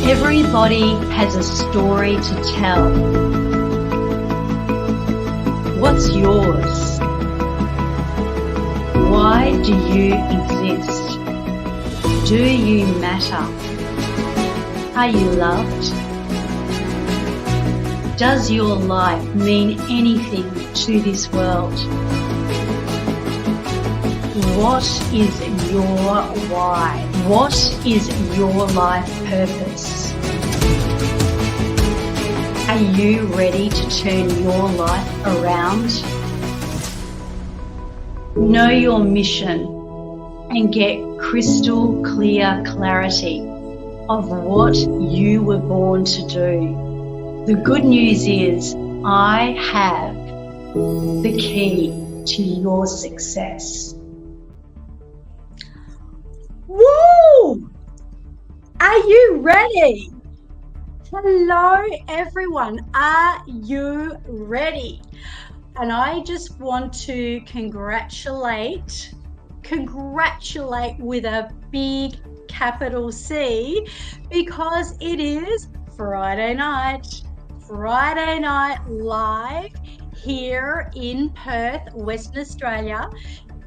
Everybody has a story to tell. What's yours? Why do you exist? Do you matter? Are you loved? Does your life mean anything to this world? What is your why? What is your life purpose? Are you ready to turn your life around? Know your mission and get crystal clear clarity of what you were born to do. The good news is I have the key to your success. Woo! Are you ready? Hello, everyone. Are you ready? And I just want to congratulate with a big capital C, because it is Friday night live here in Perth, Western Australia.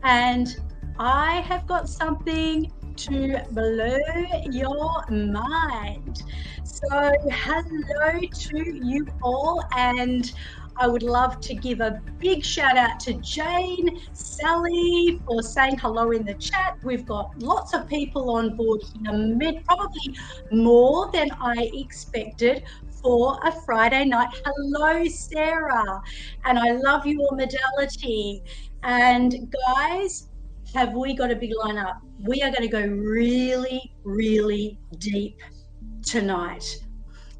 And I have got something to blow your mind. So hello to you all, and I would love to give a big shout out to Jane, Sally for saying hello in the chat. We've got lots of people on board here, probably more than I expected for a Friday night. Hello, Sarah, and I love your modality. And guys, have we got a big lineup? We are going to go really, really deep tonight.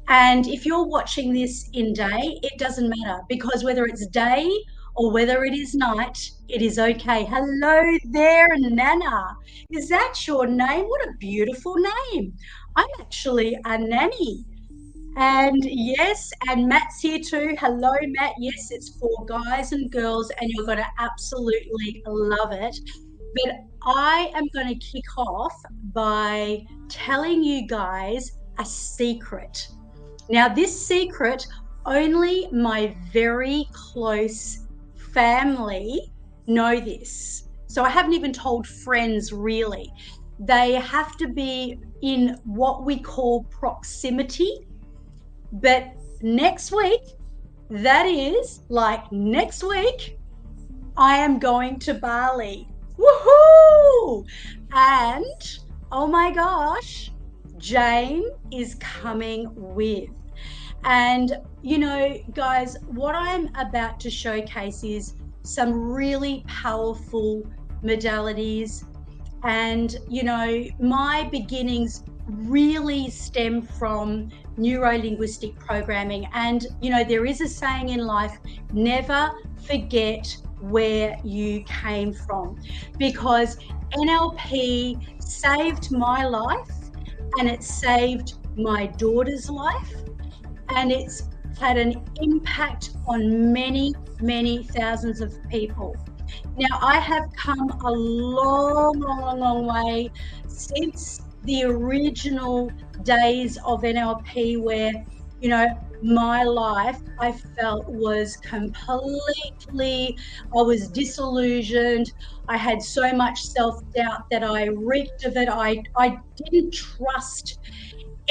And if you're watching this in day, it doesn't matter, because whether it's day or whether it is night, it is okay. Hello there, Nana. Is that your name? What a beautiful name. I'm actually a nanny. And yes, and Matt's here too. Hello, Matt. Yes, it's for guys and girls, and you're going to absolutely love it. But I am going to kick off by telling you guys a secret. Now, this secret, only my very close family know this. So I haven't even told friends, really. They have to be in what we call proximity. But next week, that is like next week, I am going to Bali. Woohoo! And oh my gosh, Jane is coming with. And you know, guys, what I'm about to showcase is some really powerful modalities. And you know, my beginnings really stem from neuro-linguistic programming. And you know, there is a saying in life, never forget where you came from, because NLP saved my life, and it saved my daughter's life, and it's had an impact on many, many thousands of people. Now, I have come a long way since the original days of NLP, where, you know, my life, I felt, was completely, I was disillusioned. I had so much self-doubt that I reeked of it. I didn't trust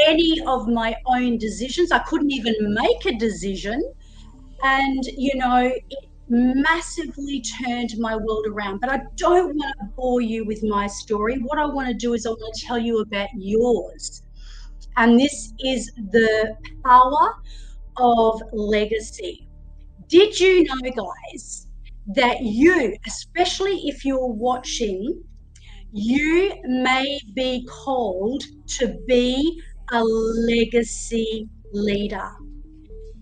any of my own decisions. I couldn't even make a decision. And, you know, it massively turned my world around. But I don't want to bore you with my story. What I want to do is I want to tell you about yours. And this is the power of legacy. Did you know, guys, that you, especially if you're watching, you may be called to be a legacy leader?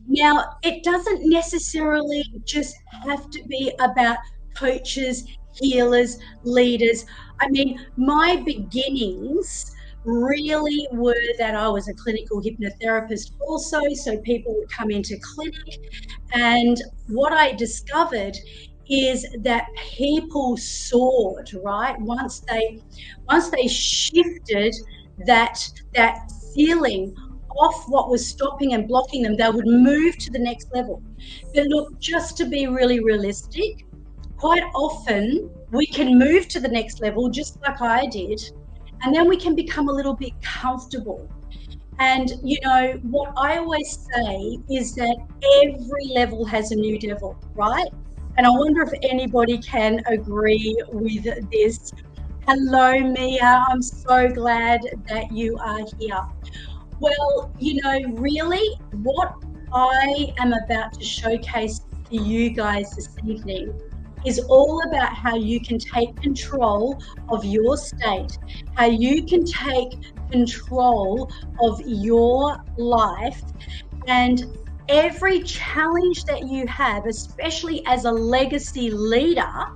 Now, it doesn't necessarily just have to be about coaches, healers, leaders. I mean, my beginnings really were that I was a clinical hypnotherapist also, so people would come into clinic, and what I discovered is that people soared, right? Once they shifted that feeling off what was stopping and blocking them, they would move to the next level. But look, just to be really realistic, quite often we can move to the next level just like I did, and then we can become a little bit comfortable. And you know what I always say is that every level has a new devil, right? And I wonder if anybody can agree with this. Hello, Mia. I'm so glad that you are here. Well, you know, really, what I am about to showcase to you guys this evening is all about how you can take control of your state, how you can take control of your life, and every challenge that you have, especially as a legacy leader,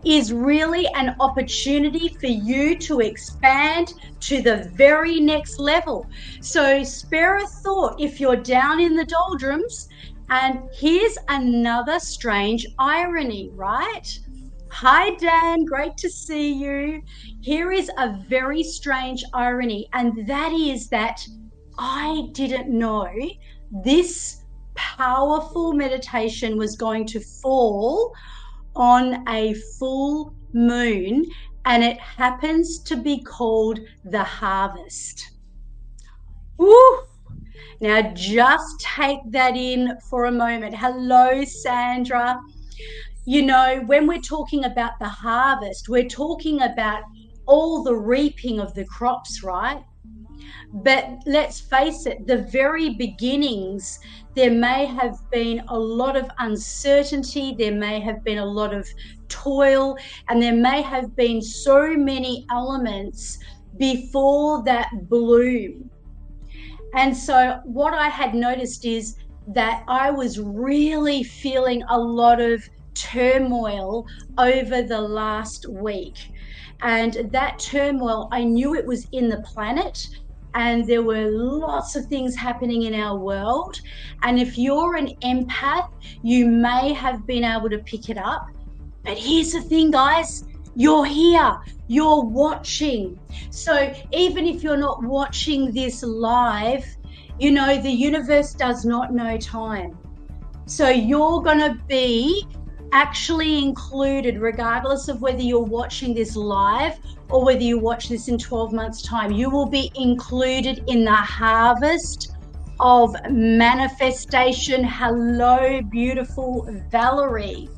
is really an opportunity for you to expand to the very next level. So spare a thought if you're down in the doldrums. And here's another strange irony, right? Hi, Dan, great to see you. Here is a very strange irony, and that is that I didn't know this powerful meditation was going to fall on a full moon, and it happens to be called the harvest. Woo! Now just take that in for a moment. Hello, Sandra. You know, when we're talking about the harvest, we're talking about all the reaping of the crops, right? But let's face it, the very beginnings, there may have been a lot of uncertainty, there may have been a lot of toil, and there may have been so many elements before that bloom. And so what I had noticed is that I was really feeling a lot of turmoil over the last week. And that turmoil, I knew it was in the planet, and there were lots of things happening in our world. And if you're an empath, you may have been able to pick it up. But here's the thing, guys, you're here, you're watching. So even if you're not watching this live, you know, the universe does not know time. So you're going to be actually included, regardless of whether you're watching this live or whether you watch this in 12 months' time. You will be included in the harvest of manifestation. Hello, beautiful Valerie.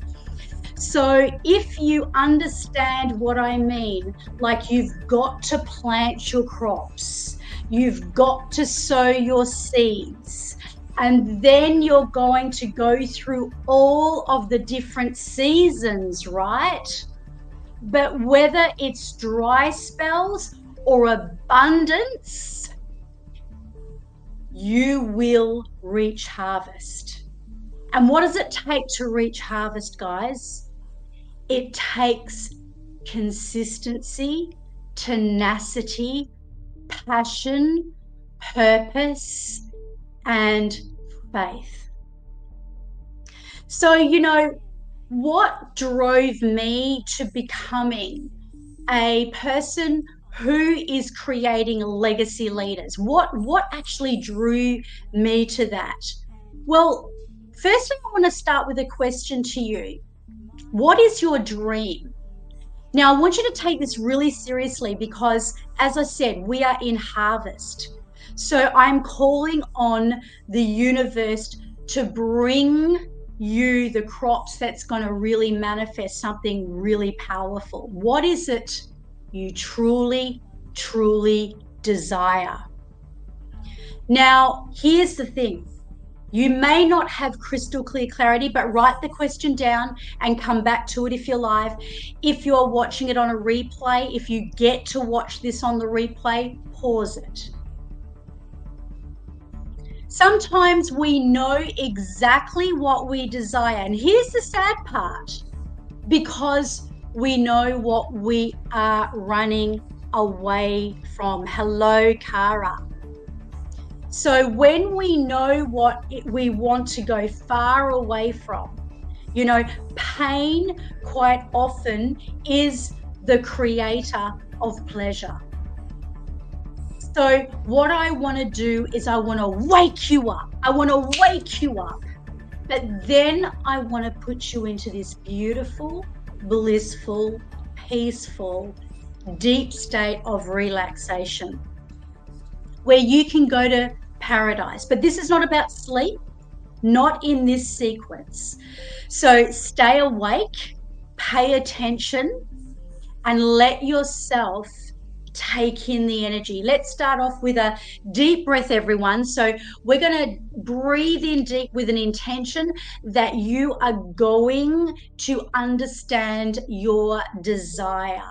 So if you understand what I mean, like you've got to plant your crops, you've got to sow your seeds, and then you're going to go through all of the different seasons, right? But whether it's dry spells or abundance, you will reach harvest. And what does it take to reach harvest, guys? It takes consistency, tenacity, passion, purpose, and faith. So, you know, what drove me to becoming a person who is creating legacy leaders? What actually drew me to that? Well, firstly, I want to start with a question to you. What is your dream? Now, I want you to take this really seriously because, as I said, we are in harvest. So I'm calling on the universe to bring you the crops that's going to really manifest something really powerful. What is it you truly, truly desire? Now, here's the thing. You may not have crystal clear clarity, but write the question down and come back to it if you're live. If you're watching it on a replay, if you get to watch this on the replay, pause it. Sometimes we know exactly what we desire. And here's the sad part, because we know what we are running away from. Hello, Cara. So when we know what we want to go far away from, you know, pain quite often is the creator of pleasure. So what I want to do is I want to wake you up. I want to wake you up. But then I want to put you into this beautiful, blissful, peaceful, deep state of relaxation where you can go to paradise. But this is not about sleep, not in this sequence. So stay awake, pay attention, and let yourself take in the energy. Let's start off with a deep breath, everyone. So we're going to breathe in deep with an intention that you are going to understand your desire.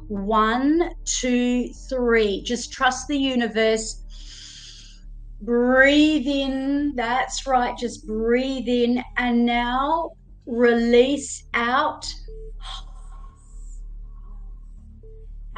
1, 2, 3. Just trust the universe. Breathe in. That's right. Just breathe in. And now release out.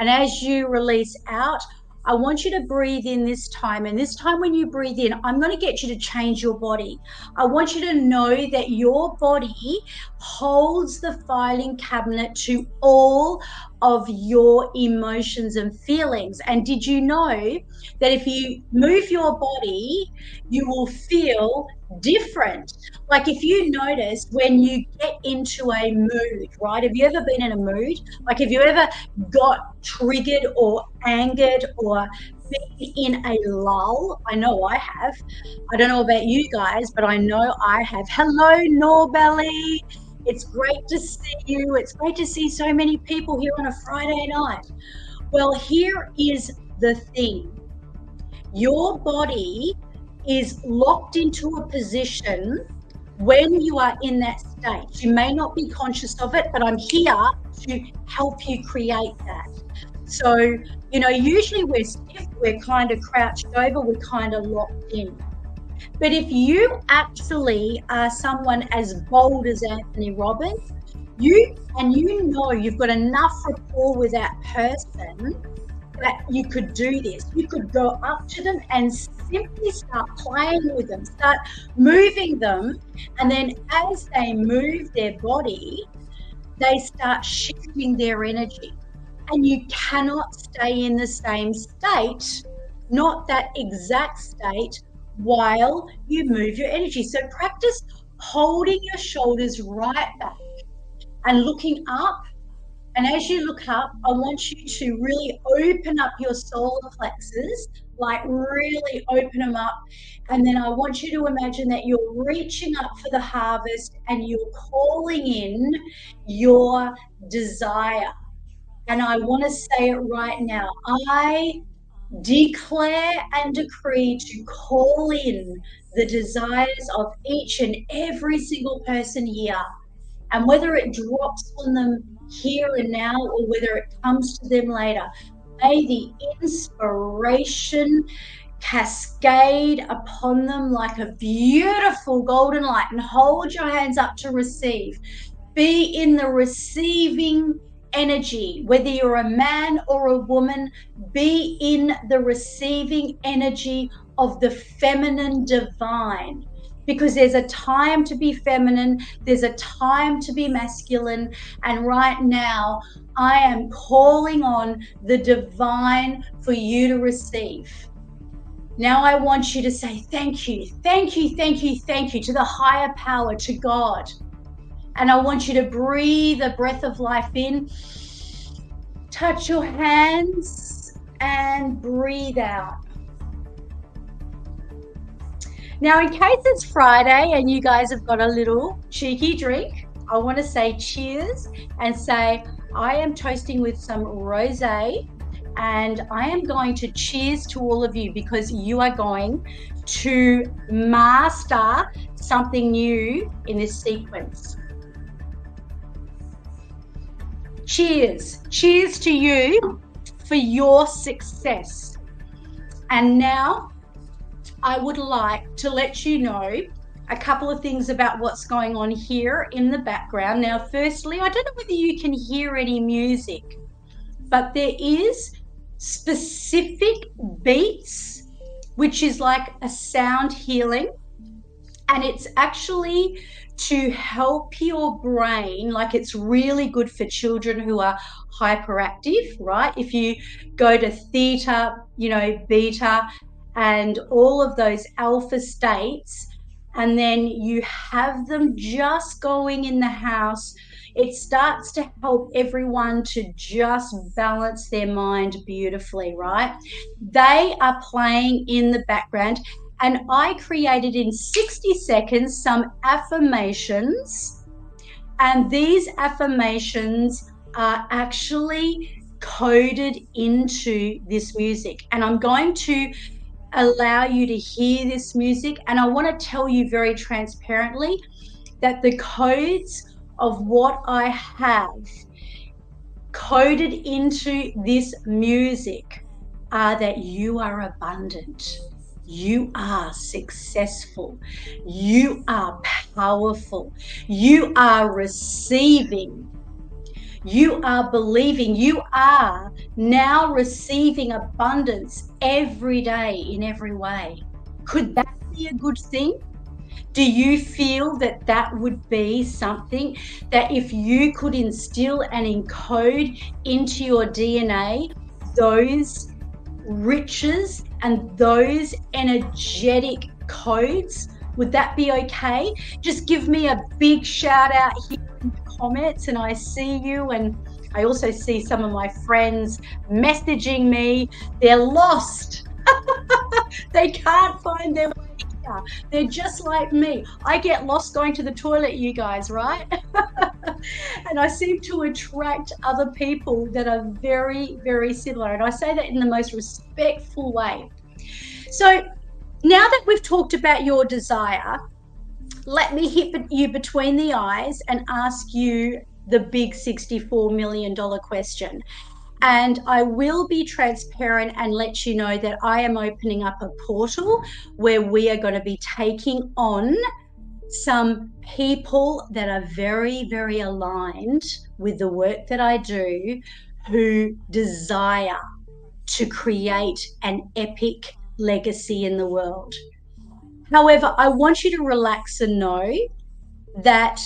And as you release out, I want you to breathe in this time. And this time when you breathe in, I'm going to get you to change your body. I want you to know that your body holds the filing cabinet to all of your emotions and feelings. And did you know that if you move your body, you will feel different? Like if you notice when you get into a mood, right? Have you ever been in a mood? Like have you ever got triggered or angered or been in a lull? I know I have. I don't know about you guys, but I know I have. Hello, Norbelly. It's great to see you. It's great to see so many people here on a Friday night. Well, here is the thing. Your body is locked into a position when you are in that state. You may not be conscious of it, but I'm here to help you create that. So, you know, usually we're stiff, we're kind of crouched over, we're kind of locked in. But if you actually are someone as bold as Anthony Robbins, you know you've got enough rapport with that person that you could do this. You could go up to them and simply start playing with them, start moving them. And then as they move their body, they start shifting their energy. And you cannot stay in the same state, not that exact state, while you move your energy. So practice holding your shoulders right back and looking up. And as you look up, I want you to really open up your solar plexus, like really open them up. And then I want you to imagine that you're reaching up for the harvest and you're calling in your desire. And I want to say it right now. I declare and decree to call in the desires of each and every single person here. And whether it drops on them here and now or whether it comes to them later, may the inspiration cascade upon them like a beautiful golden light. And hold your hands up to receive. Be in the receiving energy. Whether you're a man or a woman, be in the receiving energy of the feminine divine. Because there's a time to be feminine, there's a time to be masculine, and right now I am calling on the divine for you to receive. Now I want you to say thank you, thank you, thank you, thank you to the higher power, to God. And I want you to breathe a breath of life in, touch your hands, and breathe out. Now, in case it's Friday and you guys have got a little cheeky drink, I want to say cheers and say I am toasting with some rosé, and I am going to cheers to all of you because you are going to master something new in this sequence. Cheers. Cheers to you for your success. And now I would like to let you know a couple of things about what's going on here in the background. Now, firstly, I don't know whether you can hear any music, but there is specific beats, which is like a sound healing. And it's actually to help your brain, like it's really good for children who are hyperactive, right? If you go to theta, beta, and all of those alpha states, and then you have them just going in the house, it starts to help everyone to just balance their mind beautifully, right? They are playing in the background, and I created in 60 seconds some affirmations, and these affirmations are actually coded into this music. And I'm going to allow you to hear this music, and I want to tell you very transparently that the codes of what I have coded into this music are that you are abundant, you are successful, you are powerful, you are receiving, you are believing, you are now receiving abundance every day in every way. Could that be a good thing? Do you feel that that would be something that if you could instill and encode into your DNA those riches and those energetic codes, would that be okay? Just give me a big shout out here in the comments, and I see you. And I also see some of my friends messaging me. They're lost. They can't find their way here. They're just like me. I get lost going to the toilet, you guys, right? And I seem to attract other people that are very, very similar. And I say that in the most respectful way. So now that we've talked about your desire, let me hit you between the eyes and ask you the big $64 million question. And I will be transparent and let you know that I am opening up a portal where we are going to be taking on some people that are very, very aligned with the work that I do, who desire to create an epic legacy in the world. However, I want you to relax and know that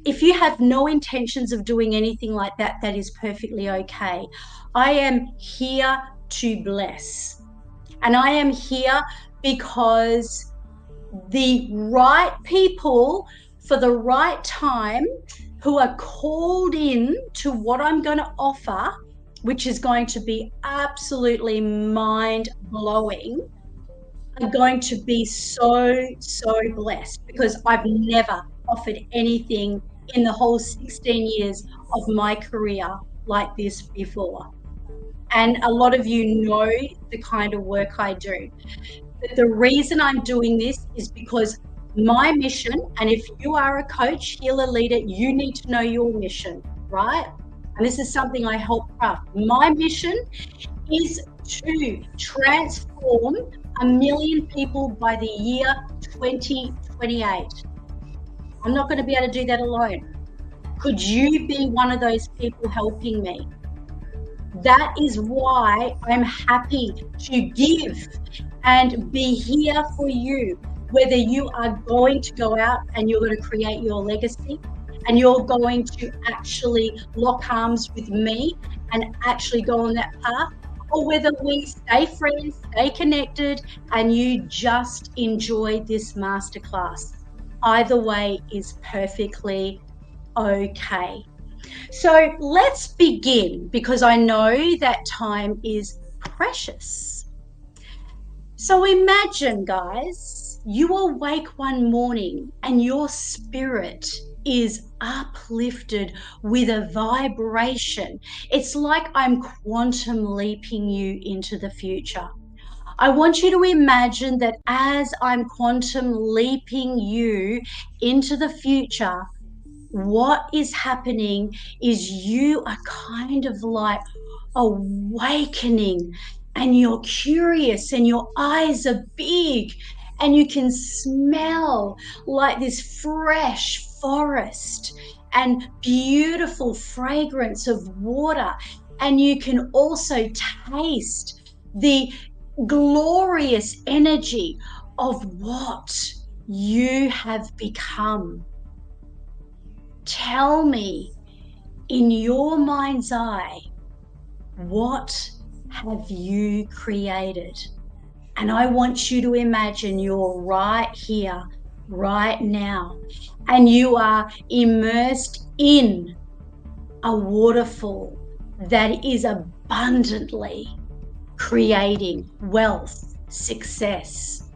if you have no intentions of doing anything like that, that is perfectly okay. I am here to bless. And I am here because the right people for the right time who are called in to what I'm going to offer, which is going to be absolutely mind-blowing, are going to be so, so blessed, because I've never offered anything in the whole 16 years of my career like this before. And a lot of you know the kind of work I do. But the reason I'm doing this is because my mission, and if you are a coach, healer, leader, you need to know your mission, right? And this is something I help craft. My mission is to transform 1 million people by the year 2028. I'm not going to be able to do that alone. Could you be one of those people helping me? That is why I'm happy to give and be here for you, whether you are going to go out and you're going to create your legacy and you're going to actually lock arms with me and actually go on that path, or whether we stay friends, stay connected, and you just enjoy this masterclass. Either way is perfectly okay. So let's begin, because I know that time is precious. So imagine, guys, you awake one morning and your spirit is uplifted with a vibration. It's like I'm quantum leaping you into the future. I want you to imagine that as I'm quantum leaping you into the future, what is happening is you are kind of like awakening, and you're curious and your eyes are big, and you can smell like this fresh forest and beautiful fragrance of water, and you can also taste the glorious energy of what you have become. Tell me, in your mind's eye, what have you created? And I want you to imagine you're right here, right now, and you are immersed in a waterfall that is abundantly creating wealth, success.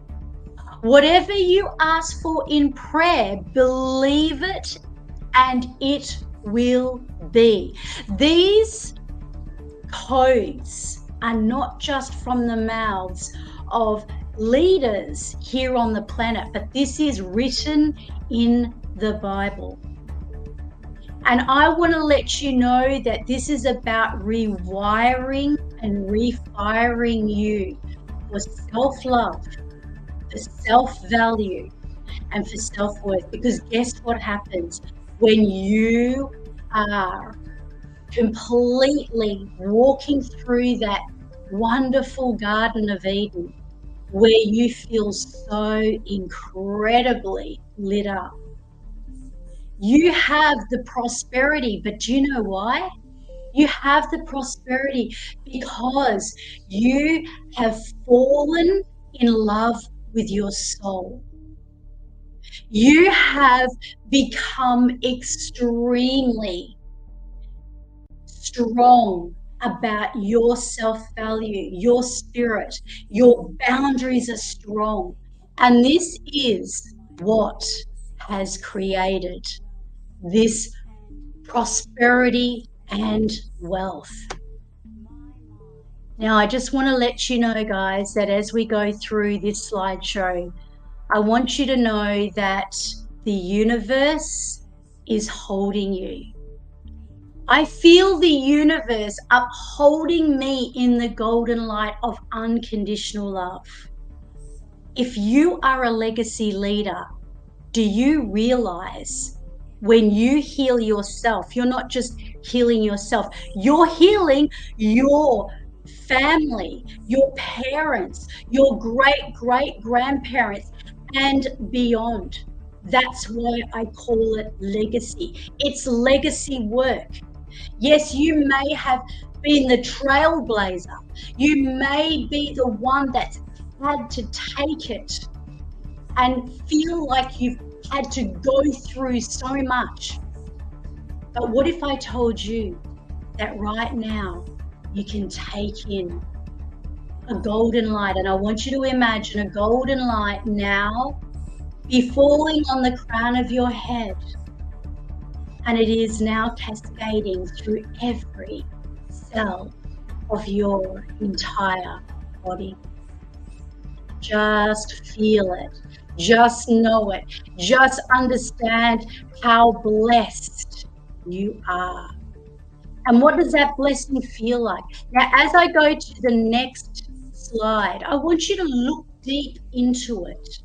Whatever you ask for in prayer, believe it and it will be. These codes are not just from the mouths of leaders here on the planet, but this is written in the Bible. And I want to let you know that this is about rewiring and refiring you for self-love, for self-value, and for self-worth. Because guess what happens when you are completely walking through that wonderful Garden of Eden, where you feel so incredibly lit up? You have the prosperity, but do you know why? You have the prosperity because you have fallen in love with your soul. You have become extremely strong about your self-value, your spirit, your boundaries are strong. And this is what has created this prosperity and wealth. Now, I just want to let you know, guys, that as we go through this slideshow, I want you to know that the universe is holding you. I feel the universe upholding me in the golden light of unconditional love. If you are a legacy leader, do you realize when you heal yourself, you're not just healing yourself, you're healing your family, your parents, your great-great-grandparents, and beyond. That's why I call it legacy. It's legacy work. Yes, you may have been the trailblazer. You may be the one that's had to take it and feel like you've had to go through so much. But what if I told you that right now you can take in a golden light? And I want you to imagine a golden light now be falling on the crown of your head. And it is now cascading through every cell of your entire body. Just feel it. Just know it. Just understand how blessed you are. And what does that blessing feel like? Now, as I go to the next slide, I want you to look deep into it.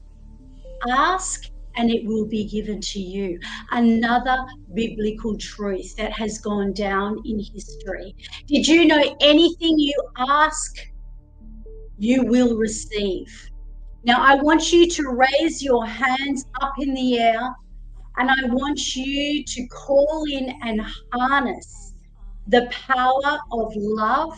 Ask and it will be given to you. Another biblical truth that has gone down in history. Did you know anything you ask, you will receive? Now, I want you to raise your hands up in the air, and I want you to call in and harness the power of love,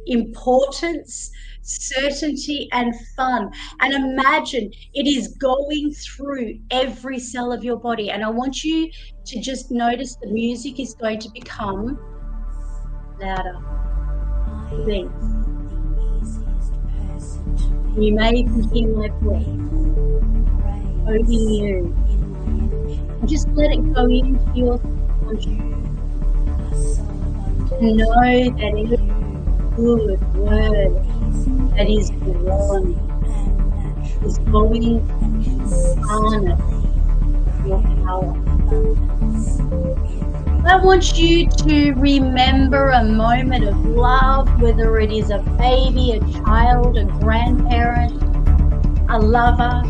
importance, certainty, and fun. And imagine it is going through every cell of your body. And I want you to just notice the music is going to become louder. Please. You may even hear my breath holding you. And just let it go into your subconscious. Know that every good word that is born is going to harness your power. I want you to remember a moment of love, whether it is a baby, a child, a grandparent, a lover.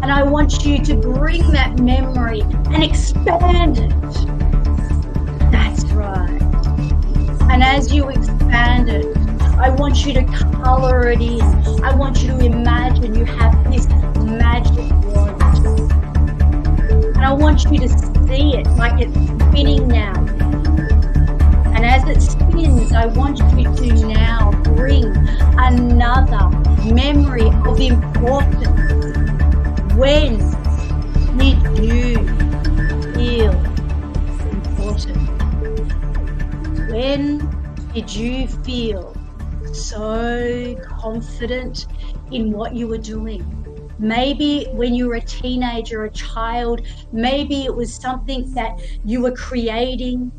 And I want you to bring that memory and expand it. That's right. And as you expand it, I want you to color it in. I want you to imagine you have this magic wand. And I want you to see it like it's spinning now. And And as it spins, I want you to now bring another memory of importance. When did you feel important? When did you feel so confident in what you were doing? Maybe when you were a teenager, a child, maybe it was something that you were creating.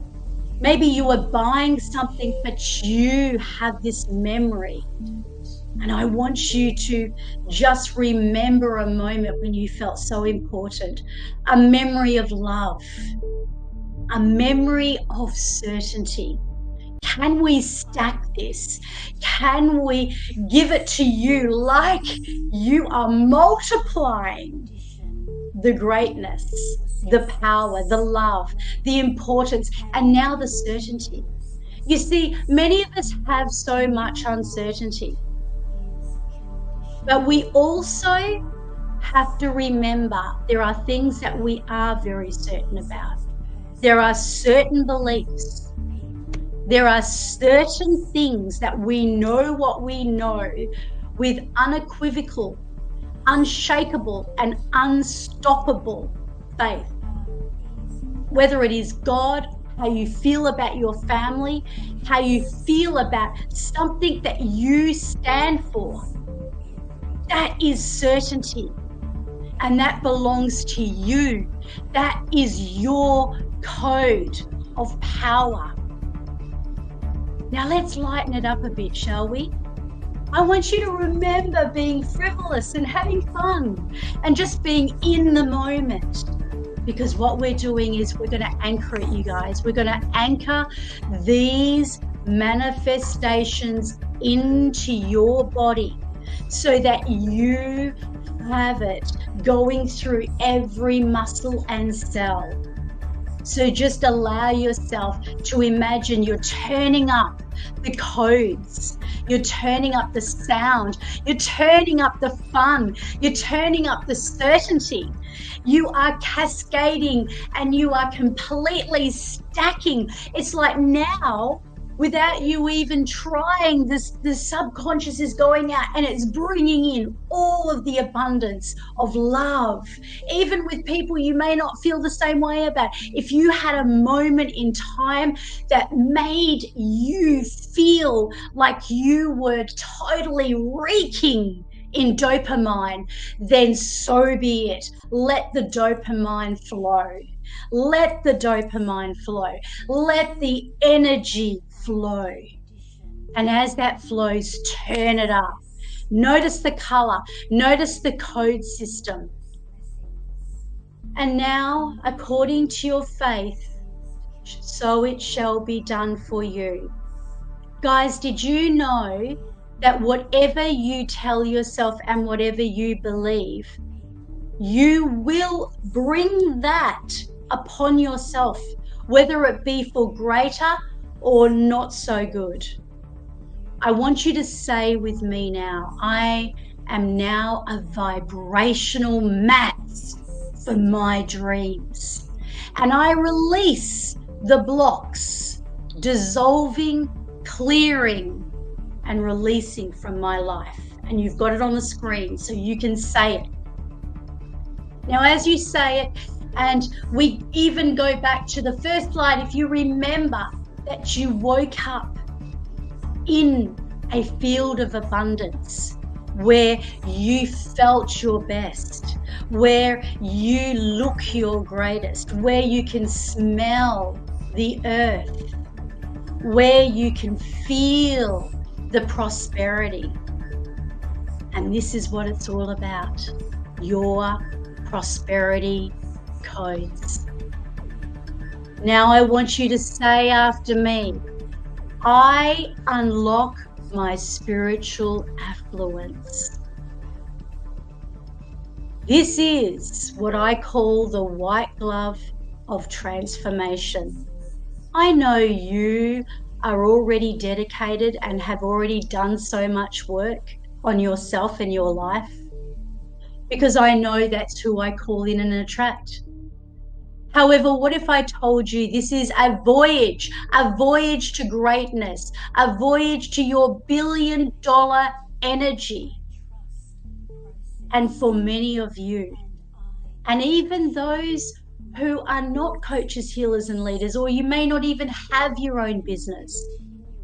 Maybe you were buying something, but you have this memory. And I want you to just remember a moment when you felt so important, a memory of love, a memory of certainty. Can we stack this? Can we give it to you like you are multiplying the greatness, the power, the love, the importance, and now the certainty? You see, many of us have so much uncertainty, but we also have to remember there are things that we are very certain about. There are certain beliefs. There are certain things that we know what we know with unequivocal, unshakable, and unstoppable faith. Whether it is God, how you feel about your family, how you feel about something that you stand for, that is certainty. And that belongs to you. That is your code of power. Now let's lighten it up a bit, shall we? I want you to remember being frivolous and having fun and just being in the moment. Because what we're doing is we're going to anchor it, you guys. We're going to anchor these manifestations into your body so that you have it going through every muscle and cell. So just allow yourself to imagine you're turning up the codes, you're turning up the sound, you're turning up the fun, you're turning up the certainty. You are cascading and you are completely stacking. It's like now, without you even trying, the subconscious is going out and it's bringing in all of the abundance of love, even with people you may not feel the same way about. If you had a moment in time that made you feel like you were totally reeking in dopamine, then so be it. Let the dopamine flow. Let the dopamine flow. Let the energy flow. And as that flows, turn it up. Notice the color. Notice the code system. And now, according to your faith, so it shall be done for you. Guys, did you know that whatever you tell yourself and whatever you believe, you will bring that upon yourself, whether it be for greater or not so good? I want you to say with me now, I am now a vibrational match for my dreams. And I release the blocks, dissolving, clearing, and releasing from my life. And you've got it on the screen so you can say it. Now, as you say it, and we even go back to the first slide, if you remember that you woke up in a field of abundance where you felt your best, where you look your greatest, where you can smell the earth, where you can feel the prosperity. And this is what it's all about, your prosperity codes. Now I want you to say after me, I unlock my spiritual affluence. This is what I call the white glove of transformation. I know you are already dedicated and have already done so much work on yourself and your life, because I know that's who I call in and attract. However, what if I told you this is a voyage to greatness, a voyage to your billion-dollar energy? And for many of you, and even those who are not coaches, healers, and leaders, or you may not even have your own business,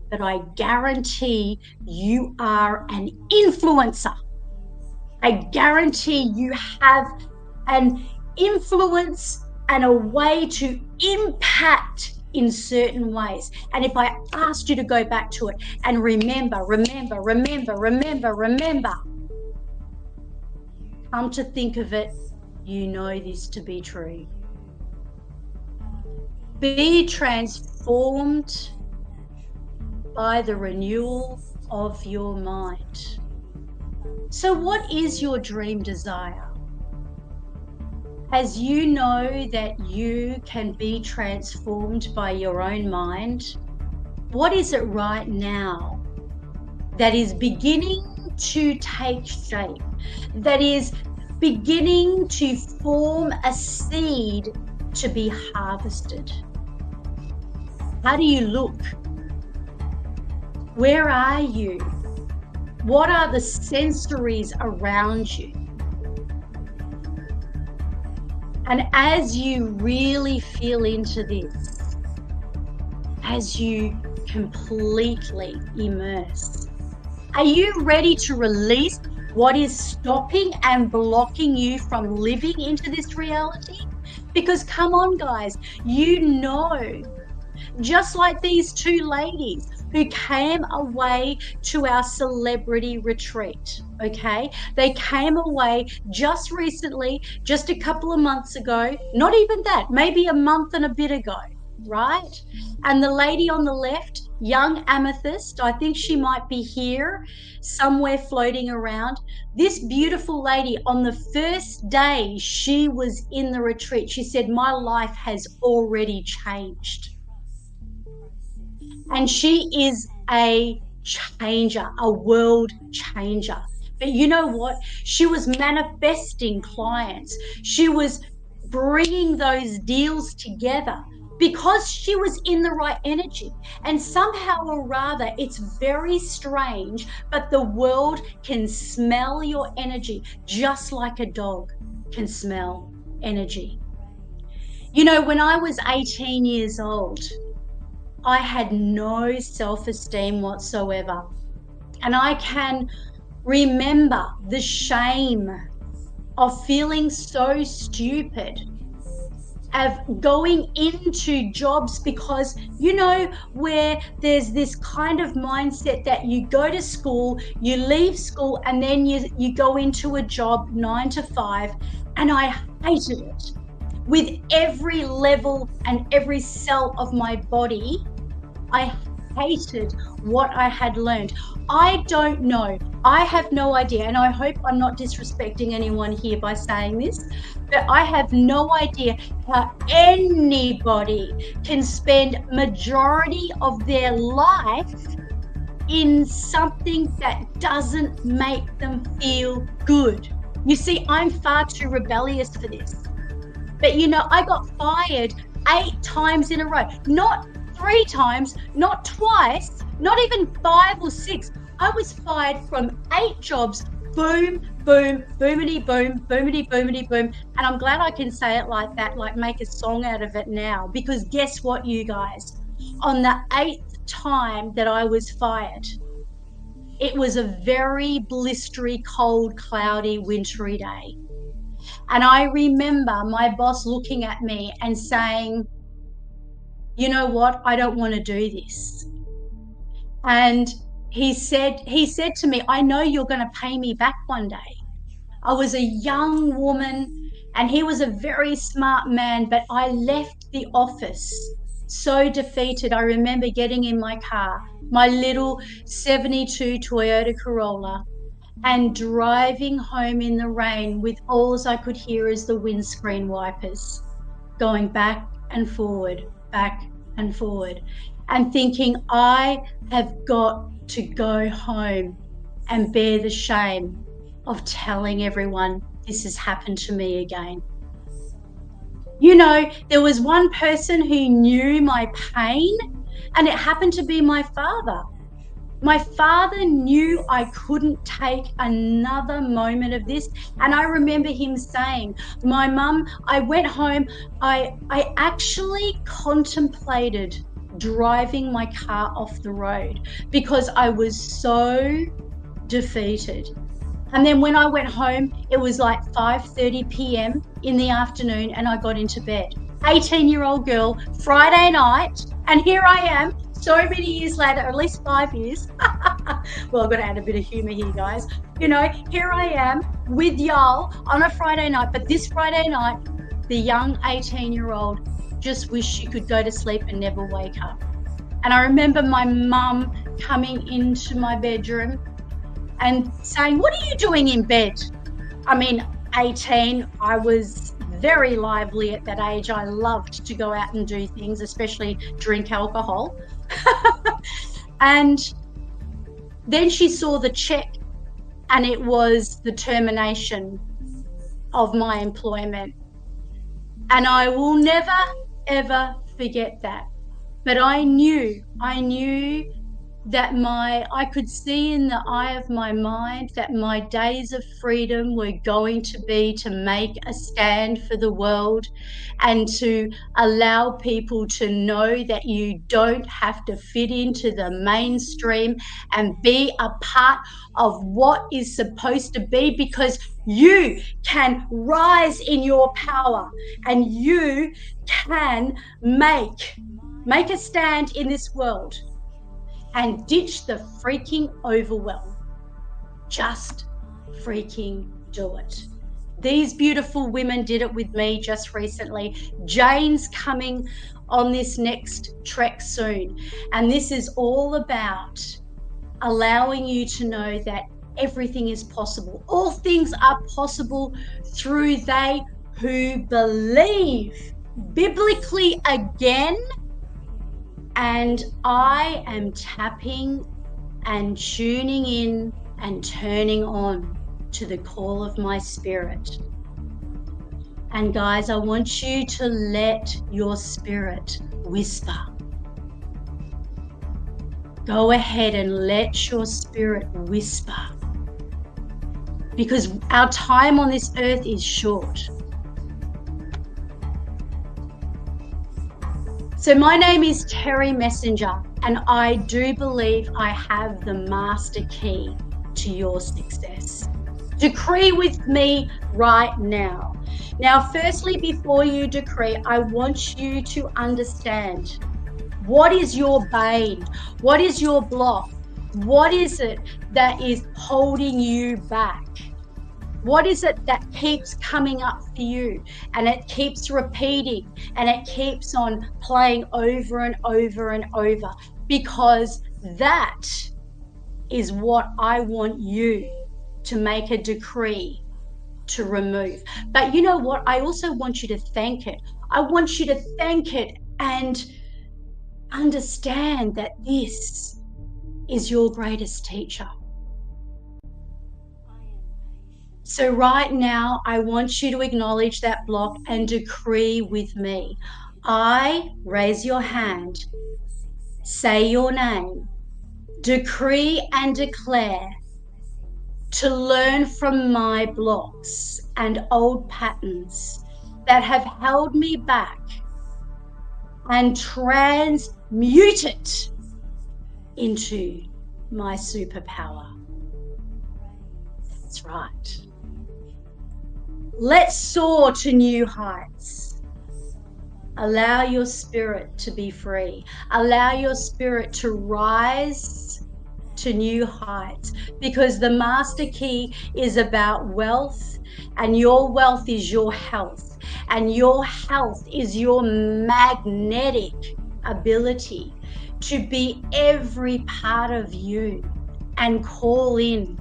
but I guarantee you are an influencer. I guarantee you have an influence and a way to impact in certain ways. And if I asked you to go back to it and remember, come to think of it, you know this to be true. Be transformed by the renewal of your mind. So what is your dream desire? As you know that you can be transformed by your own mind, what is it right now that is beginning to take shape, that is beginning to form a seed to be harvested? How do you look? Where are you? What are the sensories around you? And as you really feel into this, as you completely immerse, are you ready to release what is stopping and blocking you from living into this reality? Because come on, guys, you know, just like these two ladies who came away to our celebrity retreat, okay? They came away just recently, just a couple of months ago, not even that, maybe a month and a bit ago, right? And the lady on the left, young Amethyst, I think she might be here somewhere floating around. This beautiful lady, on the first day she was in the retreat, she said, my life has already changed. And she is a changer, a world changer. But you know what? She was manifesting clients. She was bringing those deals together because she was in the right energy. And somehow or rather, it's very strange, but the world can smell your energy just like a dog can smell energy. You know, when I was 18 years old, I had no self-esteem whatsoever. And I can remember the shame of feeling so stupid, of going into jobs because, you know, where there's this kind of mindset that you go to school, you leave school, and then you go into a job 9 to 5. And I hated it with every level and every cell of my body. I hated what I had learned. I don't know. I have no idea, and I hope I'm not disrespecting anyone here by saying this, but I have no idea how anybody can spend majority of their life in something that doesn't make them feel good. You see, I'm far too rebellious for this. But you know, I got fired 8 times in a row. Not 3 times, not twice, not even 5 or 6. I was fired from 8 jobs. Boom, boom, boomity, boom, boomity, boomity, boom. And I'm glad I can say it like that, like make a song out of it now. Because guess what, you guys? On the 8th time that I was fired, it was a very blistery, cold, cloudy, wintry day. And I remember my boss looking at me and saying, you know what, I don't want to do this. And he said to me, I know you're going to pay me back one day. I was a young woman and he was a very smart man, but I left the office so defeated. I remember getting in my car, my little 72 Toyota Corolla, and driving home in the rain with all I could hear is the windscreen wipers going back and forward, and thinking, I have got to go home and bear the shame of telling everyone this has happened to me again. You know, there was one person who knew my pain, and it happened to be my father. My father knew I couldn't take another moment of this. And I remember him saying, my mum, I went home, I actually contemplated driving my car off the road because I was so defeated. And then when I went home, it was like 5:30 p.m. in the afternoon and I got into bed. 18-year-old girl, Friday night, and here I am so many years later, at least 5 years. Well, I've got to add a bit of humor here, guys. You know, here I am with y'all on a Friday night, but this Friday night, the young 18-year-old just wished she could go to sleep and never wake up. And I remember my mum coming into my bedroom and saying, what are you doing in bed? I mean, 18, I was very lively at that age. I loved to go out and do things, especially drink alcohol. And then she saw the check and it was the termination of my employment. And I will never, ever forget that. But I knew that I could see in the eye of my mind that my days of freedom were going to be to make a stand for the world and to allow people to know that you don't have to fit into the mainstream and be a part of what is supposed to be, because you can rise in your power and you can make a stand in this world and ditch the freaking overwhelm. Just freaking do it. These beautiful women did it with me just recently. Jane's coming on this next trek soon. And this is all about allowing you to know that everything is possible. All things are possible through they who believe. Biblically again. And I am tapping and tuning in and turning on to the call of my spirit. And guys, I want you to let your spirit whisper. Go ahead and let your spirit whisper. Because our time on this earth is short. So my name is Terry Messenger, and I do believe I have the master key to your success. Decree with me right now. Now, firstly, before you decree, I want you to understand, what is your bane? What is your block? What is it that is holding you back? What is it that keeps coming up for you and it keeps repeating and it keeps on playing over and over and over? Because that is what I want you to make a decree to remove. But you know what? I also want you to thank it. I want you to thank it and understand that this is your greatest teacher. So right now, I want you to acknowledge that block and decree with me. I, raise your hand, say your name, decree and declare to learn from my blocks and old patterns that have held me back and transmute it into my superpower. That's right. Let's soar to new heights. Allow your spirit to be free. Allow your spirit to rise to new heights, because the master key is about wealth, and your wealth is your health, and your health is your magnetic ability to be every part of you and call in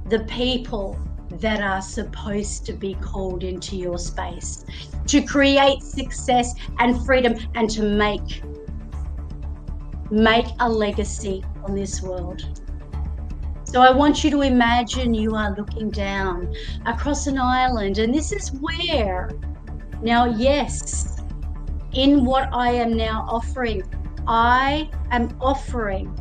the people that are supposed to be called into your space, to create success and freedom and to make a legacy on this world. So I want you to imagine you are looking down across an island, and this is where Now, yes, in what I am now offering, I am offering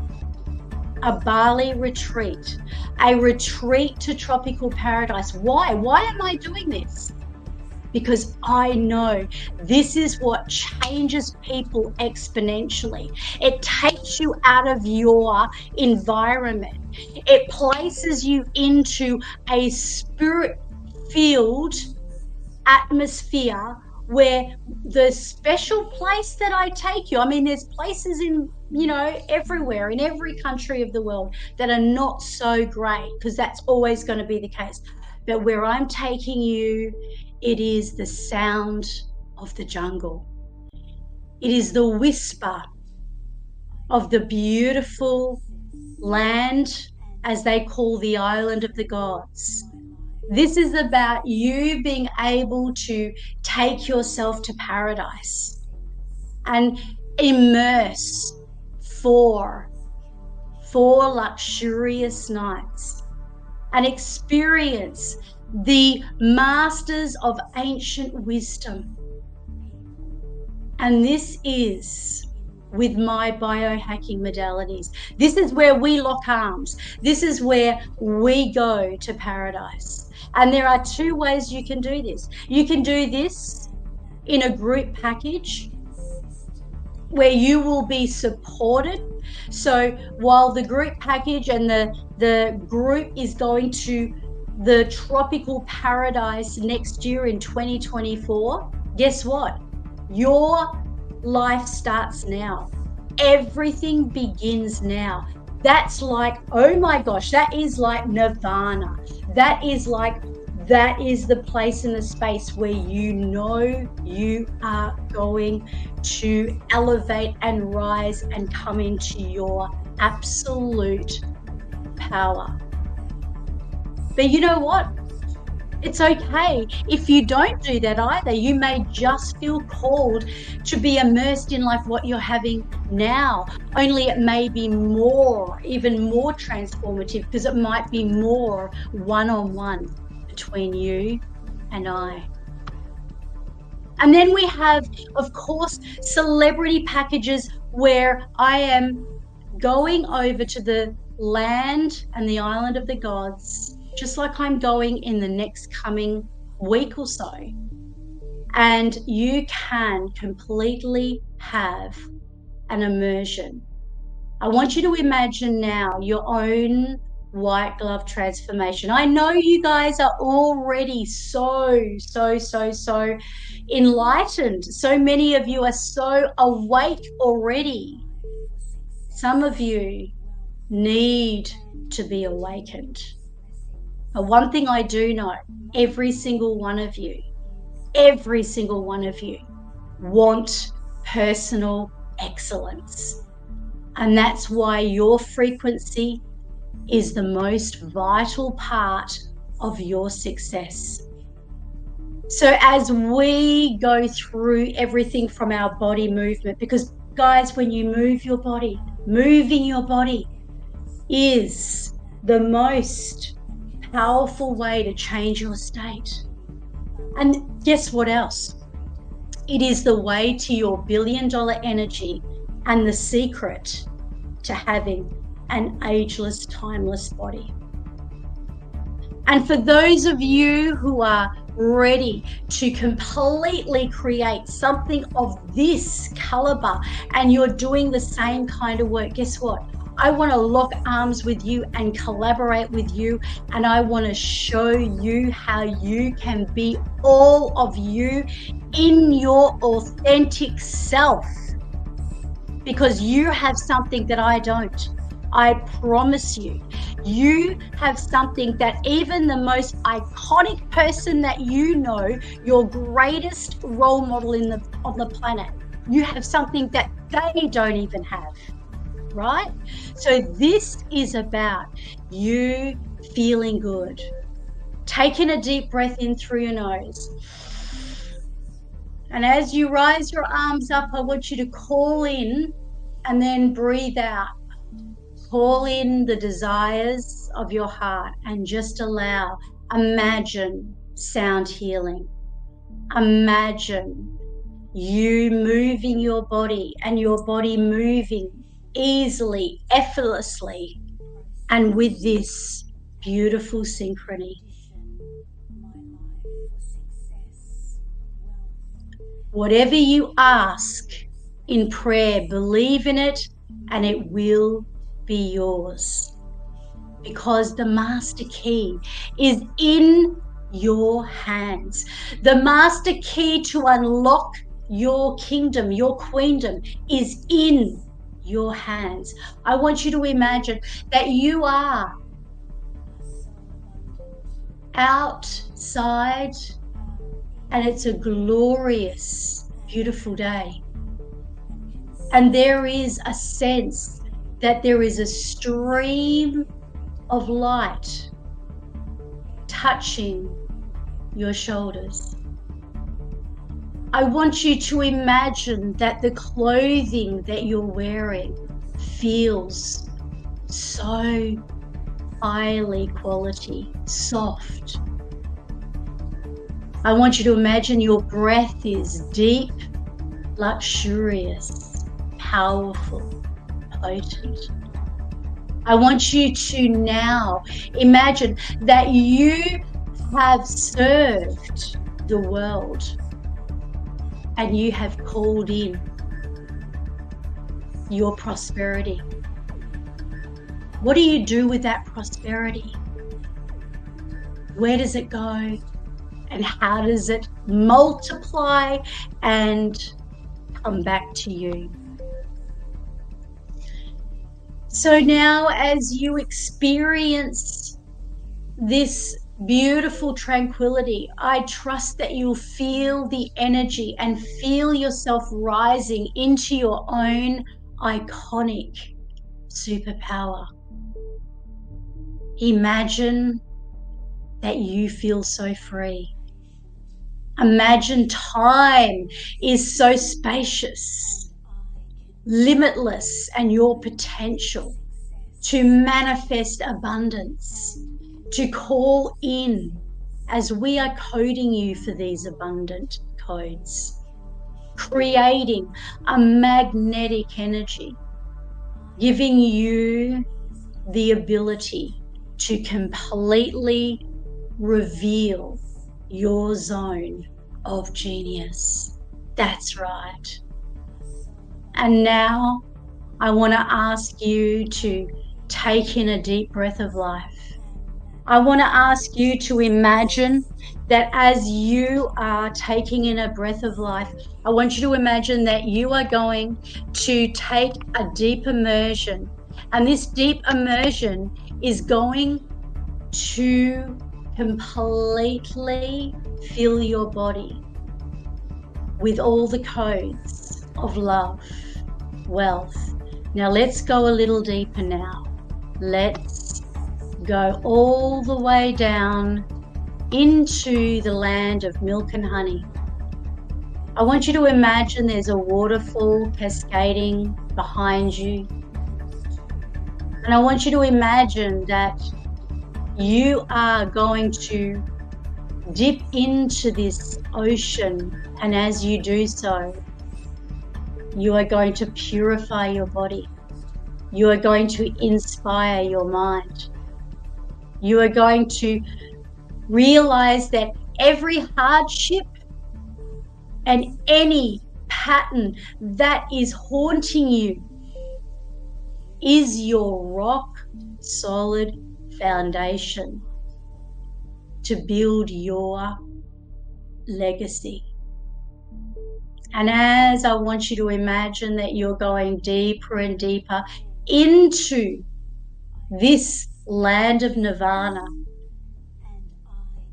a Bali retreat, a retreat to tropical paradise. Why? Why am I doing this? Because I know this is what changes people exponentially. It takes you out of your environment. It places you into a spirit-filled atmosphere where the special place that I take you, I mean, there's places in, everywhere, in every country of the world that are not so great, because that's always going to be the case. But where I'm taking you, it is the sound of the jungle. It is the whisper of the beautiful land, as they call the island of the gods. This is about you being able to take yourself to paradise and immerse for luxurious nights and experience the masters of ancient wisdom. And this is with my biohacking modalities. This is where we lock arms. This is where we go to paradise. And there are two ways you can do this. You can do this in a group package where you will be supported. So while the group package and the group is going to the tropical paradise next year in 2024, guess what? Your life starts now. Everything begins now. That's like, oh my gosh, that is like nirvana. That is the place in the space where you know you are going to elevate and rise and come into your absolute power. But you know what? It's okay if you don't do that either. You may just feel called to be immersed in like what you're having now, only it may be even more transformative, because it might be more one-on-one between you and I. And then we have, of course, celebrity packages where I am going over to the land and the island of the gods, just like I'm going in the next coming week or so. And you can completely have an immersion. I want you to imagine now your own white glove transformation. I know you guys are already so enlightened. So many of you are so awake already. Some of you need to be awakened. But one thing I do know, every single one of you want personal excellence. And that's why your frequency is the most vital part of your success. So as we go through everything from our body movement, because guys, when you move your body, moving your body is the most powerful way to change your state. And guess what else? It is the way to your billion-dollar energy and the secret to having an ageless, timeless body. And for those of you who are ready to completely create something of this caliber and you're doing the same kind of work, guess what? I want to lock arms with you and collaborate with you, and I want to show you how you can be all of you in your authentic self, because you have something that I don't. I promise you, you have something that even the most iconic person that you know, your greatest role model on the planet, you have something that they don't even have. Right? So this is about you feeling good. Taking a deep breath in through your nose. And as you rise your arms up, I want you to call in and then breathe out. Call in the desires of your heart and just imagine sound healing. Imagine you moving your body and your body moving easily, effortlessly, and with this beautiful synchrony. Whatever you ask in prayer, believe in it and it will be yours. Because the master key is in your hands. The master key to unlock your kingdom, your queendom, is in your hands. I want you to imagine that you are outside and it's a glorious, beautiful day. And there is a sense that there is a stream of light touching your shoulders. I want you to imagine that the clothing that you're wearing feels so highly quality, soft. I want you to imagine your breath is deep, luxurious, powerful, potent. I want you to now imagine that you have served the world and you have called in your prosperity. What do you do with that prosperity? Where does it go? And how does it multiply and come back to you? So now, as you experience this beautiful tranquility, I trust that you'll feel the energy and feel yourself rising into your own iconic superpower. Imagine that you feel so free. Imagine time is so spacious, limitless, and your potential to manifest abundance, to call in, as we are coding you for these abundant codes, creating a magnetic energy, giving you the ability to completely reveal your zone of genius. That's right. And now I want to ask you to take in a deep breath of life. I want to ask you to imagine that as you are taking in a breath of life, I want you to imagine that you are going to take a deep immersion. And this deep immersion is going to completely fill your body with all the codes of love, wealth. Now let's go a little deeper now. Let's go all the way down into the land of milk and honey. I want you to imagine there's a waterfall cascading behind you. And I want you to imagine that you are going to dip into this ocean, and as you do so, you are going to purify your body. You are going to inspire your mind. You are going to realize that every hardship and any pattern that is haunting you is your rock solid foundation to build your legacy. And as I want you to imagine that you're going deeper and deeper into this land of nirvana,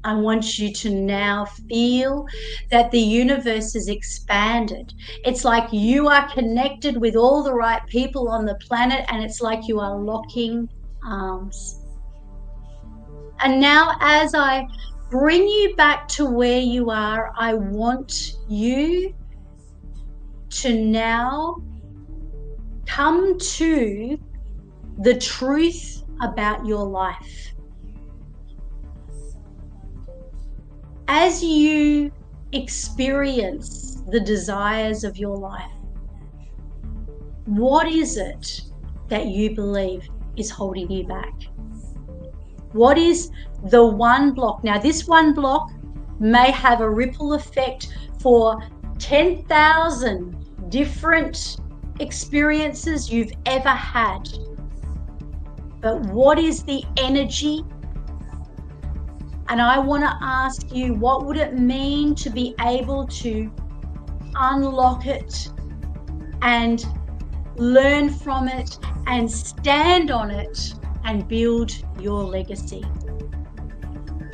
I want you to now feel that the universe is expanded. It's like you are connected with all the right people on the planet, and it's like you are locking arms. And now as I bring you back to where you are, I want you to now come to the truth about your life. As you experience the desires of your life. What is it that you believe is holding you back? What is the one block? Now, this one block may have a ripple effect for 10,000 different experiences you've ever had. But what is the energy? And I want to ask you, what would it mean to be able to unlock it and learn from it and stand on it and build your legacy?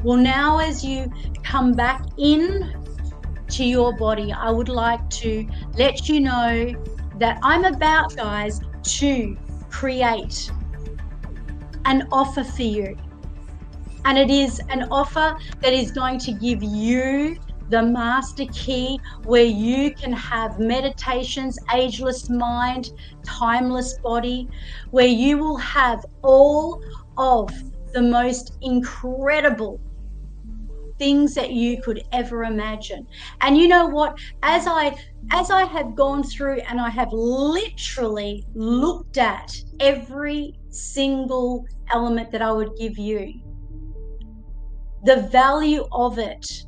Well, now as you come back in to your body, I would like to let you know that I'm about, guys, to create an offer for you. And it is an offer that is going to give you the master key where you can have meditations, ageless mind, timeless body, where you will have all of the most incredible things that you could ever imagine. And you know what? As I have gone through and I have literally looked at every single element that I would give you, the value of it,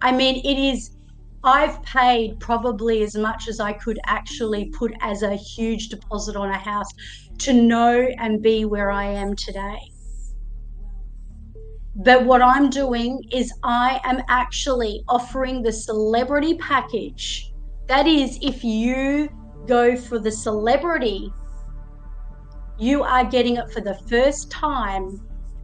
I mean, it is, I've paid probably as much as I could actually put as a huge deposit on a house to know and be where I am today. But what I'm doing is I am actually offering the celebrity package. That is, if you go for the celebrity, you are getting it for the first time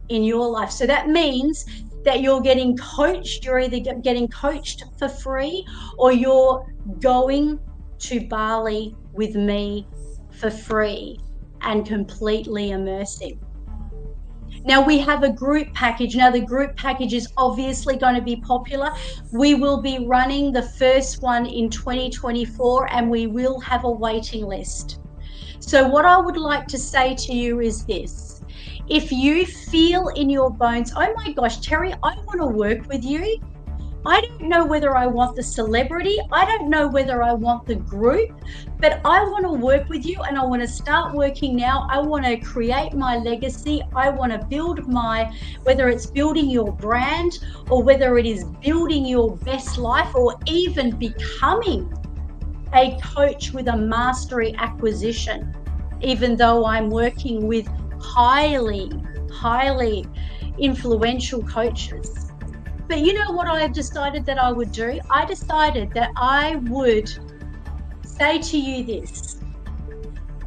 in your life. So that means that you're getting coached. You're either getting coached for free or you're going to Bali with me for free and completely immersive. Now we have a group package. Now the group package is obviously going to be popular. We will be running the first one in 2024 and we will have a waiting list. So what I would like to say to you is this. If you feel in your bones, oh my gosh, Terry, I want to work with you. I don't know whether I want the celebrity. I don't know whether I want the group, but I want to work with you and I want to start working now. I want to create my legacy. I want to build whether it's building your brand or whether it is building your best life or even becoming a coach with a mastery acquisition, even though I'm working with highly influential coaches. But you know what I have decided that I would do? I decided that I would say to you this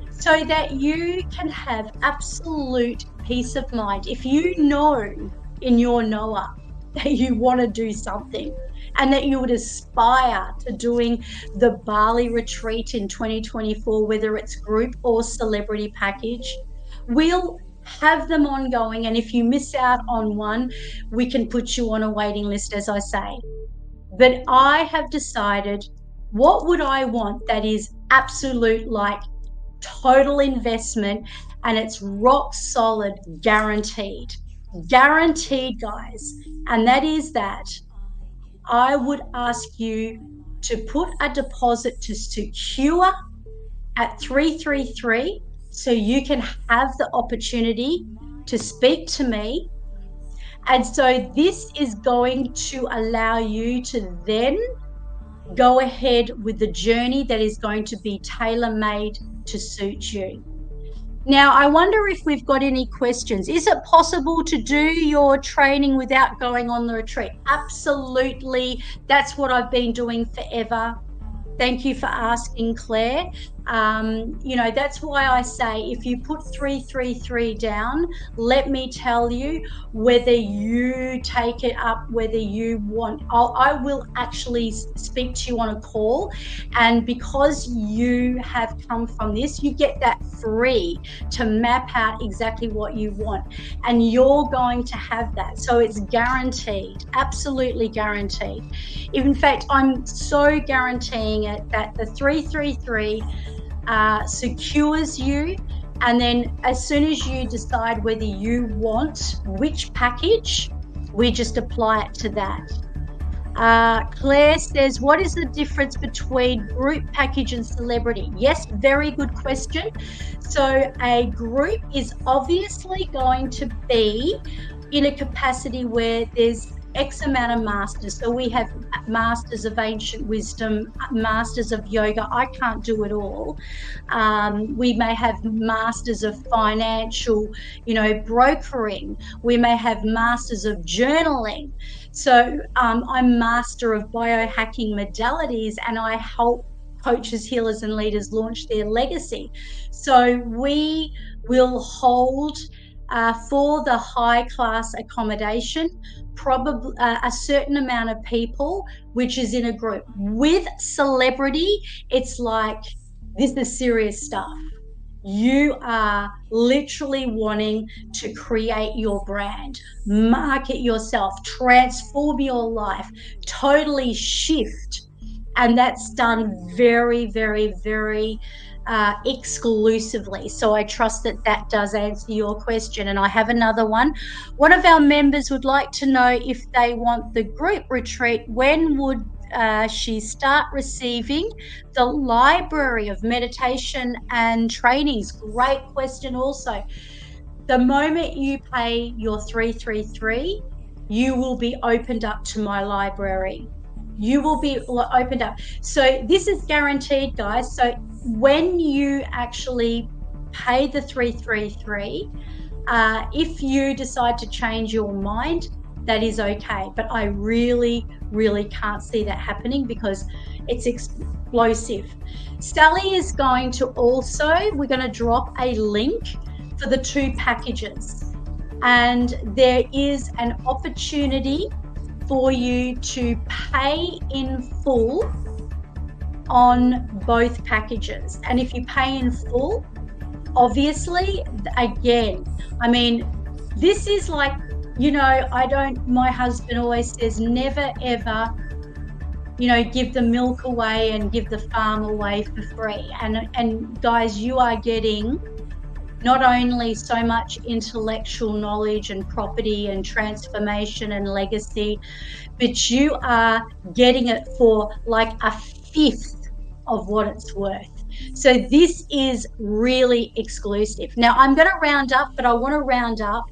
so that you can have absolute peace of mind. If you know in your knower that you want to do something and that you would aspire to doing the Bali retreat in 2024, whether it's group or celebrity package, we'll have them ongoing, and if you miss out on one, we can put you on a waiting list, as I say. But I have decided, what would I want that is absolute, like total investment, and it's rock solid, guaranteed, guys. And that is that I would ask you to put a deposit to secure at 333 so you can have the opportunity to speak to me. And so this is going to allow you to then go ahead with the journey that is going to be tailor-made to suit you. Now, I wonder if we've got any questions. Is it possible to do your training without going on the retreat? Absolutely. That's what I've been doing forever. Thank you for asking, Claire. That's why I say if you put 333 down, let me tell you whether you take it up, whether you want. I will actually speak to you on a call, and because you have come from this, you get that free to map out exactly what you want, and you're going to have that. So it's guaranteed, absolutely guaranteed. In fact, I'm so guaranteeing it that the 333 secures you, and then as soon as you decide whether you want which package, we just apply it to that. Claire says, what is the difference between group package and celebrity? Yes, very good question. So a group is obviously going to be in a capacity where there's X amount of masters. So we have masters of ancient wisdom, masters of yoga. I can't do it all. We may have masters of financial, brokering. We may have masters of journaling. So I'm master of biohacking modalities, and I help coaches, healers, and leaders launch their legacy. So we will hold for the high class accommodation probably a certain amount of people, which is in a group. With celebrity, it's like, this is serious stuff. You are literally wanting to create your brand, market yourself, transform your life, totally shift. And that's done very, very, very exclusively. So I trust that that does answer your question. And I have another one. One of our members would like to know, if they want the group retreat, when would she start receiving the library of meditation and trainings? Great question also. The moment you pay your 333, you will be opened up to my library. You will be opened up. So this is guaranteed, guys. So when you actually pay the 333, if you decide to change your mind, that is okay. But I really, really can't see that happening because it's explosive. Sally is going to also, we're going to drop a link for the 2 packages. And there is an opportunity for you to pay in full on both packages. And if you pay in full, obviously, again, I mean, this is like, my husband always says, never ever, give the milk away and give the farm away for free. And guys, you are getting not only so much intellectual knowledge and property and transformation and legacy, but you are getting it for like a fifth of what it's worth. So this is really exclusive. Now I'm going to round up, but I want to round up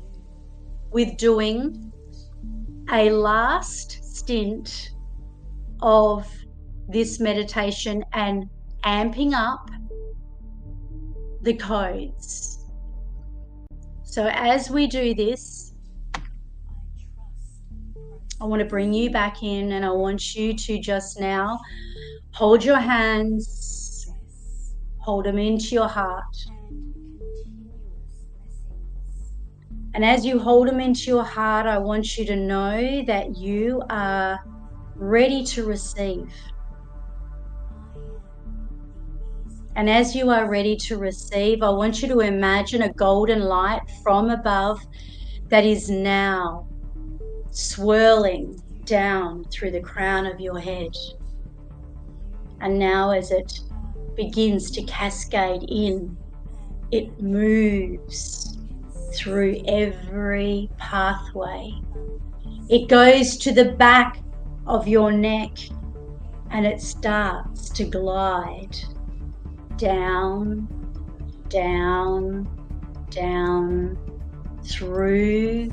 with doing a last stint of this meditation and amping up the codes. So as we do this, I want to bring you back in, and I want you to just now hold your hands, hold them into your heart. And as you hold them into your heart, I want you to know that you are ready to receive. And as you are ready to receive, I want you to imagine a golden light from above that is now swirling down through the crown of your head. And now as it begins to cascade in, it moves through every pathway. It goes to the back of your neck and it starts to glide down, down, down through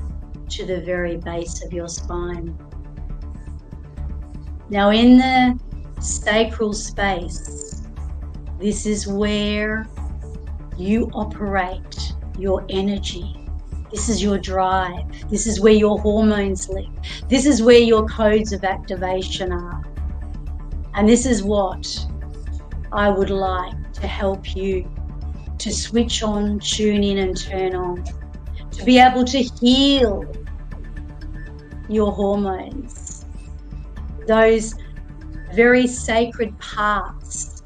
to the very base of your spine. Now in the sacral space, this is where you operate your energy. This is your drive. This is where your hormones live. This is where your codes of activation are. And this is what I would like to help you to switch on, tune in and turn on, to be able to heal your hormones, those very sacred parts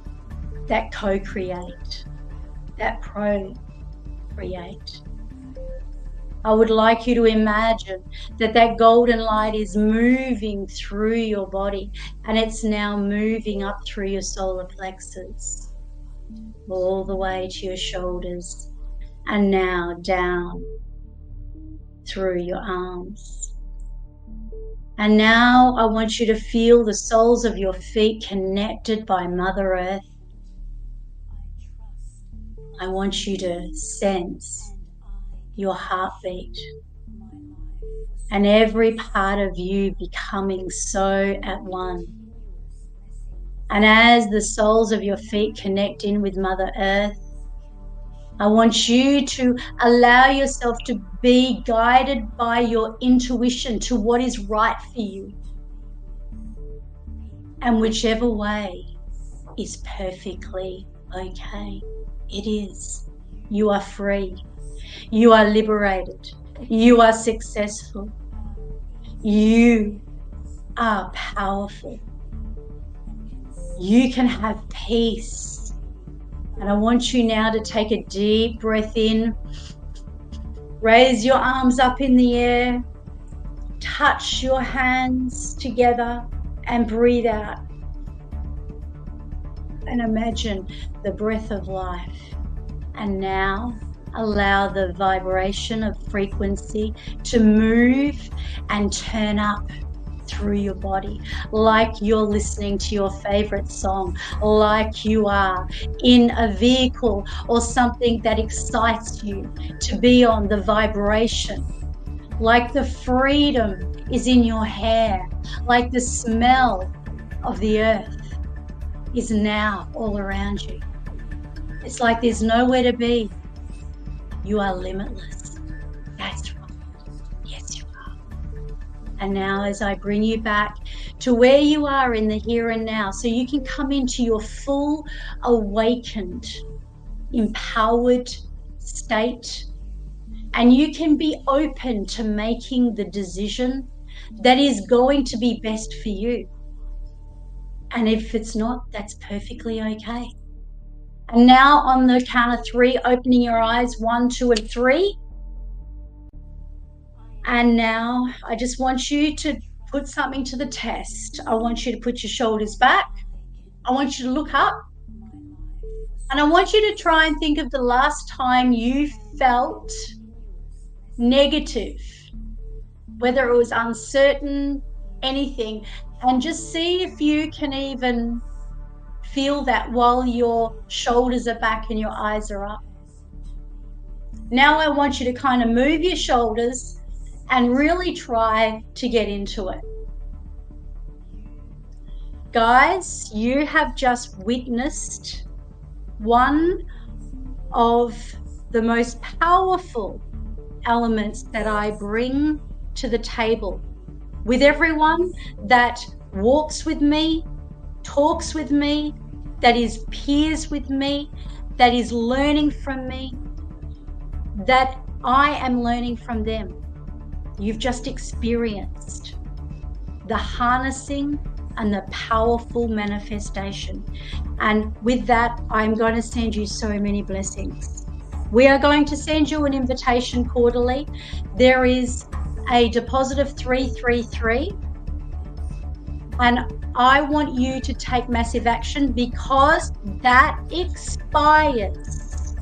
that co-create, that procreate. I would like you to imagine that that golden light is moving through your body, and it's now moving up through your solar plexus, all the way to your shoulders, and now down through your arms, And now I want you to feel the soles of your feet connected by Mother Earth. I want you to sense your heartbeat and every part of you becoming so at one. And as the soles of your feet connect in with Mother Earth, I want you to allow yourself to be guided by your intuition to what is right for you. And whichever way is perfectly okay. It is. You are free. You are liberated. You are successful. You are powerful. You can have peace. And I want you now to take a deep breath in. Raise your arms up in the air. Touch your hands together and breathe out. And imagine the breath of life. And now allow the vibration of frequency to move and turn up through your body, like you're listening to your favorite song, like you are in a vehicle or something that excites you to be on the vibration, like the freedom is in your hair, like the smell of the earth is now all around you. It's like there's nowhere to be. You are limitless. That's right. Yes, you are. And now as I bring you back to where you are in the here and now, so you can come into your full awakened, empowered state, and you can be open to making the decision that is going to be best for you. And if it's not, that's perfectly okay. And now on the count of 3, opening your eyes, 1, 2, and 3. And now I just want you to put something to the test. I want you to put your shoulders back. I want you to look up. And I want you to try and think of the last time you felt negative, whether it was uncertain, anything, and just see if you can even feel that while your shoulders are back and your eyes are up. Now I want you to kind of move your shoulders and really try to get into it. Guys, you have just witnessed one of the most powerful elements that I bring to the table with everyone that walks with me, talks with me, that is peers with me, that is learning from me, that I am learning from them. You've just experienced the harnessing and the powerful manifestation. And with that, I'm going to send you so many blessings. We are going to send you an invitation quarterly. There is a deposit of 333. And I want you to take massive action because that expires.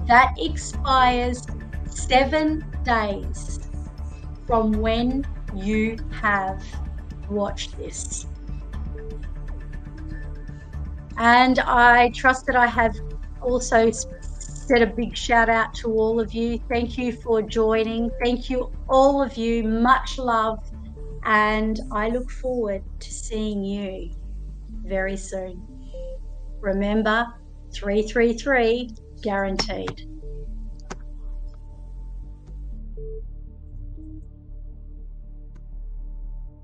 That expires 7 days from when you have watched this. And I trust that I have also said a big shout out to all of you. Thank you for joining. Thank you, all of you. Much love. And I look forward to seeing you very soon. Remember, 333 guaranteed.